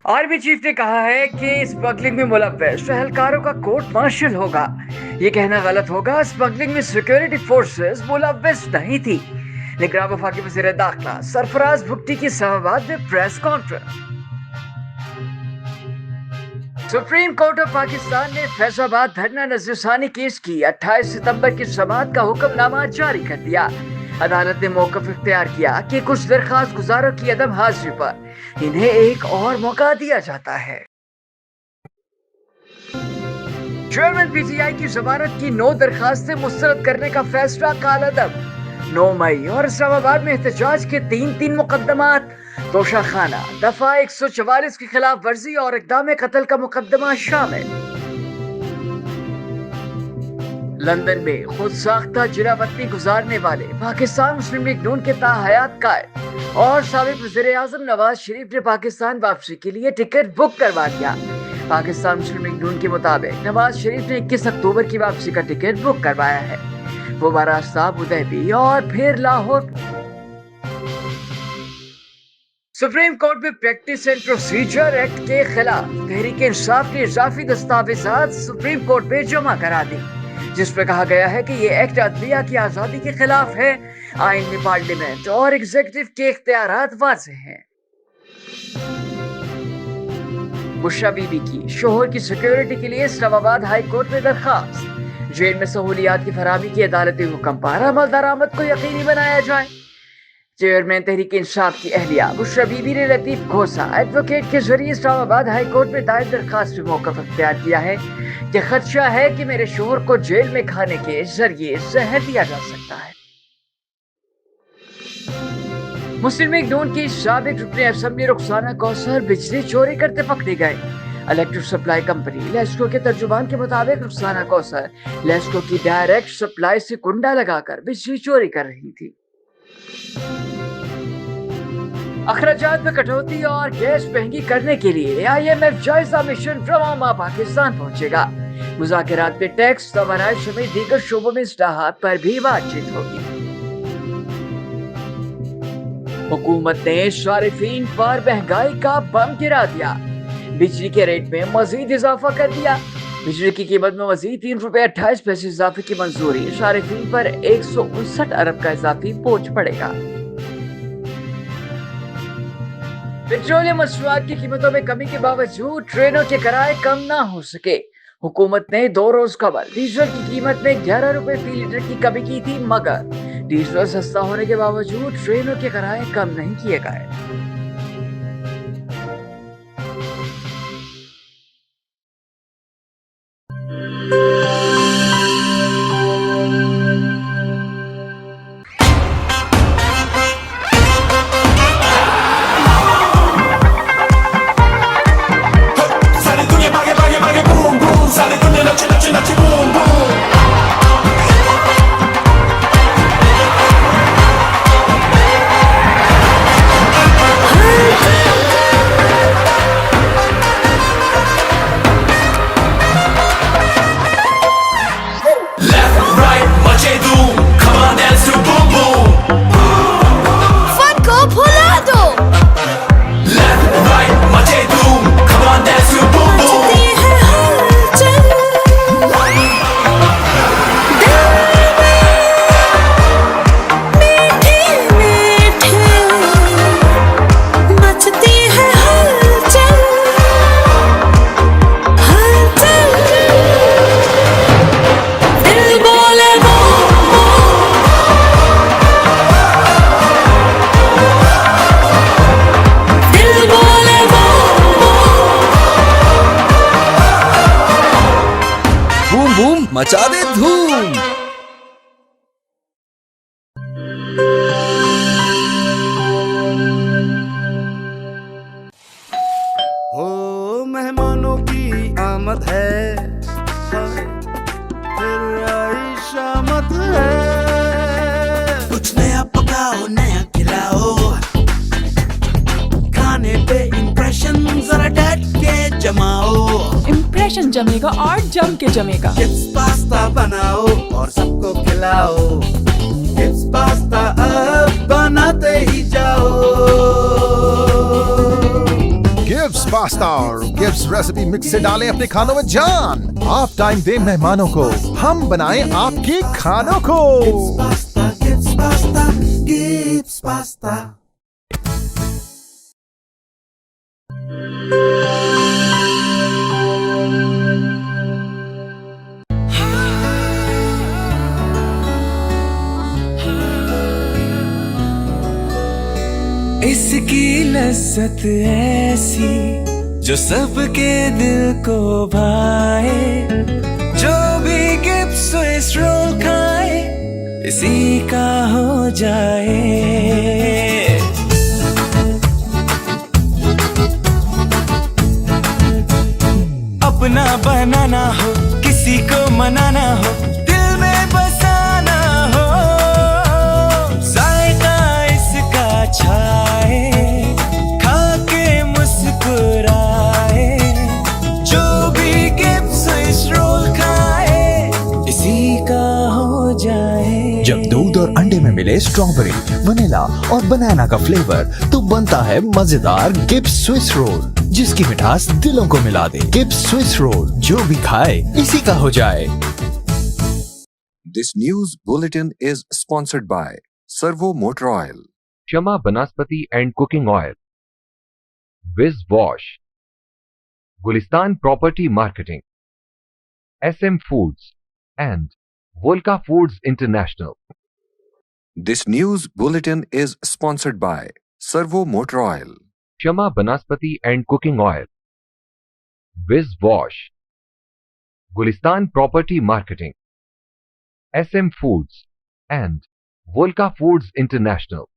Army chief ने कहा है कि स्मगलिंग में मुलव्वस एहलकारों का कोर्ट मार्शल होगा। ये कहना गलत होगा। स्मगलिंग में सिक्योरिटी फोर्सेस मुलव्वस नहीं थी। निगरान वफाकी वज़ीर दाखिला सरफराज भुट्टी की इस्लामाबाद में press conference. Supreme court of Pakistan ने फैसलाबाद धरना नजरसानी केस की 28 सितंबर की समाअत का हुक्मनामा जारी कर दिया। अदालत ने मौकफ इख्तियार किया कि कुछ दरखास्त गुजारों की अदम हाजिरी पर इन्हें एक और मौका दिया जाता है। चेयरमैन पीटीआई की जमानत की 9 दरखास्तें मुस्तरद करने का फैसला कालअदम। 9 मई और इस्लामाबाद में एहतजाज के 3 मुकदमात। तोशाखाना दफा 144 की खिलाफ वर्जी और इक़दाम कत्ल का मुकदमा शामिल। लंदन में खुद साख्ता जिरावतनी गुजारने वाले पाकिस्तान मुस्लिम लीग नून के ताहयात कायद और साबिक वज़ीर आज़म नवाज शरीफ ने पाकिस्तान वापसी के लिए टिकट बुक करवा दिया। पाकिस्तान मुस्लिम लीग नून के मुताबिक नवाज शरीफ ने 21 अक्टूबर की वापसी का टिकट बुक करवाया है। वो महाराष्ट्र, अबुधाबी और फिर लाहौर। सुप्रीम कोर्ट में प्रैक्टिस एंड प्रोसीजर एक्ट के खिलाफ तहरीक इंसाफ के इजाफी दस्तावेजात सुप्रीम कोर्ट में जमा करा दी, जिसमें कहा गया है कि ये एक्ट अदलिया की आजादी के खिलाफ है। आइन में पार्लियामेंट और एग्जीक्यूटिव के इख्तियारात वाज़ेह हैं। बुशरा बीबी की शोहर की सिक्योरिटी के लिए इस्लामाबाद हाई कोर्ट में दरखास्त। जेल में सहूलियात की फराहमी की अदालती हुक्म पर अमल दरामद को यकीनी बनाया जाए। चेयरमैन तहरीक इंसाफ की अहलिया बुशरा बीबी ने लतीफ घोसा एडवोकेट के जरिए इस्लामाबाद हाई कोर्ट में दायर दरखास्त में मौक़िफ़ इख्तियार किया है कि खदशा है कि मेरे शोहर को जेल में खाने के जरिए जहर दिया जा सकता है। मुस्लिम लीग नून की साबिक रुकने असेंबली रुखसाना कौसर बिजली चोरी करते पकड़े गए। इलेक्ट्रिक सप्लाई कंपनी लेस्को के तर्जुमान के मुताबिक रुखसाना कौसर लेस्को की डायरेक्ट सप्लाई से कुंडा लगाकर बिजली चोरी कर रही थी। अखराजात में कटौती और गैस महंगी करने के लिए IMF जायजा मिशन रवामा पाकिस्तान पहुंचेगा। मुज़ाकरात में टैक्स तवानाई समेत दीगर शोबों में इस्लाहात पर भी बातचीत होगी। हुकूमत ने सारिफीन पर महंगाई का बम गिरा दिया। बिजली के रेट में मजीद इजाफा कर दिया। बिजली की कीमत में मजीद ₹3.28 इजाफे की मंजूरी। सारिफीन पर 159 अरब का इजाफी बोझ पड़ेगा। पेट्रोलियम मसनूआत की कीमतों में कमी के बावजूद ट्रेनों के किराए कम ना हो सके। हुकूमत ने 2 रोज कबल डीजल की कीमत में 11 रुपए फी लीटर की कमी की थी, मगर डीजल सस्ता होने के बावजूद ट्रेनों के किराए कम नहीं किए गए। मचा दे धूम। हो मेहमानों की आमद है, फिर आई शामत है। कुछ नया पकाओ, नया खिलाओ, खाने पे इम्प्रेशन जरा डट के जमाओ। इम्प्रेशन जमेगा और जम के जमेगा। चिप्स पास्ता बनाओ और सबको खिलाओ। चिप्स पास्ता अब बनाते ही जाओ। गिब्स पास्ता और गिब्स रेसिपी मिक्स से डालें अपने खानों में जान। आप टाइम दें मेहमानों को, हम बनाएं आपके खानों को। Pasta, Gibbs pasta, Gibbs pasta. इसकी लज्जत ऐसी जो सबके दिल को भाए, जो भी गिब्स स्विस रोल खाए इसी का हो जाए। अपना बनाना हो, किसी को मनाना हो, दिल में बसाना हो, जायका इसका छाए, खा के मुस्कुराए, जो भी गिब्स स्विस रोल खाए इसी का हो जाए। जब दूध और अंडे में मिले स्ट्रॉबेरी, वनीला और बनाना का फ्लेवर, तो बनता है मजेदार गिब्स स्विस रोल, जिसकी मिठास दिलों को मिला दे। गिब्स स्विस रोल, जो भी खाए इसी का हो जाए। This news bulletin is sponsored by Servo Motor Oil, Shama Banaspati and Cooking Oil, Wiz Wash, Gulistan Property Marketing, SM Foods, and Volca Foods International. This news bulletin is sponsored by Servo Motor Oil, Shama Banaspati and Cooking Oil, Wiz Wash, Gulistan Property Marketing, SM Foods, and Volca Foods International.